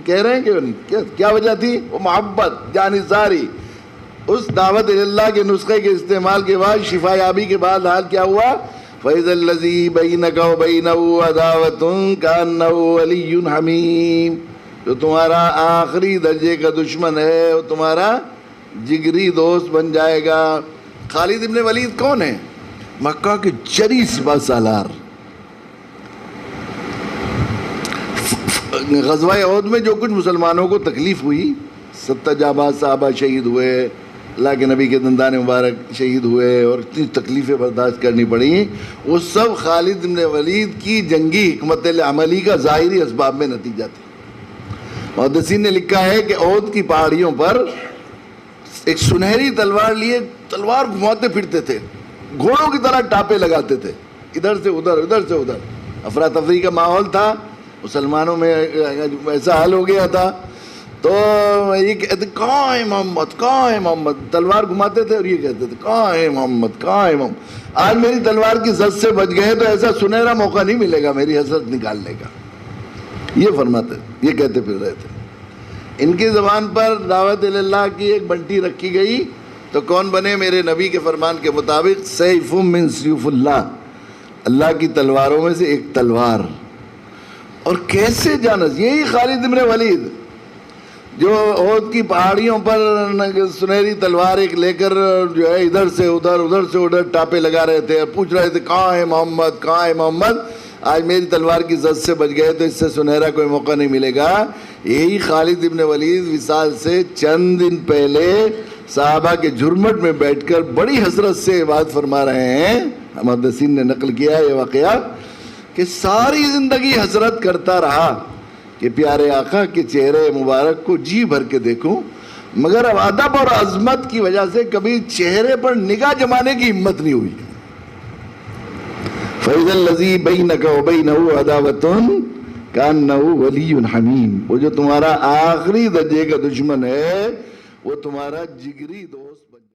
کہہ رہے ہیں کہ کیا وجہ تھی؟ وہ محبت جانثاری. اس دعوت اللہ کے نسخے کے استعمال کے بعد، شفا یابی کے بعد حال کیا ہوا؟ فَإِذَا الَّذِي بَيْنَكَ وَبَيْنَهُ عَدَاوَةٌ كَأَنَّهُ وَلِيٌّ حَمِيمٌ. جو تمہارا آخری درجے کا دشمن ہے وہ تمہارا جگری دوست بن جائے گا. خالد ابن ولید کون ہے؟ مکہ کے جری سپہ سالار. غزوہ احد میں جو کچھ مسلمانوں کو تکلیف ہوئی، 70 جانباز صحابہ شہید ہوئے، اللہ کے نبی کے دندان مبارک شہید ہوئے، اور اتنی تکلیفیں برداشت کرنی پڑیں، وہ سب خالد بن ولید کی جنگی حکمت عملی کا ظاہری اسباب میں نتیجہ تھا. محدثین نے لکھا ہے کہ احد کی پہاڑیوں پر ایک سنہری تلوار لیے تلوار گھماتے پھرتے تھے، گھوڑوں کی طرح ٹاپے لگاتے تھے، ادھر سے ادھر ادھر سے ادھر. افراتفری کا ماحول تھا، مسلمانوں میں ایسا حال ہو گیا تھا. تو یہ کہتے کہاں ہے محمد، کہاں ہے محمد، تلوار گھماتے تھے اور یہ کہتے تھے کہاں ہے محمد، کہاں ہے محمد. آج میری تلوار کی زد سے بچ گئے تو ایسا سنہرا موقع نہیں ملے گا میری حسرت نکالنے کا. یہ فرماتے، یہ کہتے پھر رہے تھے. ان کی زبان پر دعوت اللہ کی ایک بنٹی رکھی گئی تو کون بنے؟ میرے نبی کے فرمان کے مطابق سیف من سیوف اللہ، اللہ کی تلواروں میں سے ایک تلوار. اور کیسے جانس، یہی خالد بن ولید جو احد کی پہاڑیوں پر سنہری تلوار ایک لے کر جو ہے ادھر سے ادھر ادھر سے ادھر ٹاپے لگا رہے تھے، پوچھ رہے تھے کہاں ہے محمد، کہاں ہے محمد. آج میری تلوار کی زد سے بچ گئے تو اس سے سنہرا کوئی موقع نہیں ملے گا. یہی خالد ابن ولید وصال سے چند دن پہلے صحابہ کے جھرمٹ میں بیٹھ کر بڑی حسرت سے بات فرما رہے ہیں. محدثین نے نقل کیا یہ واقعہ کہ ساری زندگی حسرت کرتا رہا کہ پیارے آقا کے چہرے مبارک کو جی بھر کے دیکھوں، مگر اب ادب اور عظمت کی وجہ سے کبھی چہرے پر نگاہ جمانے کی ہمت نہیں ہوئی. فَإِذَا الَّذِي بَيْنَكَ وَبَيْنَهُ عَدَاوَةٌ كَأَنَّهُ وَلِيٌّ حَمِيمٌ. وہ جو تمہارا آخری درجے کا دشمن ہے وہ تمہارا جگری دوست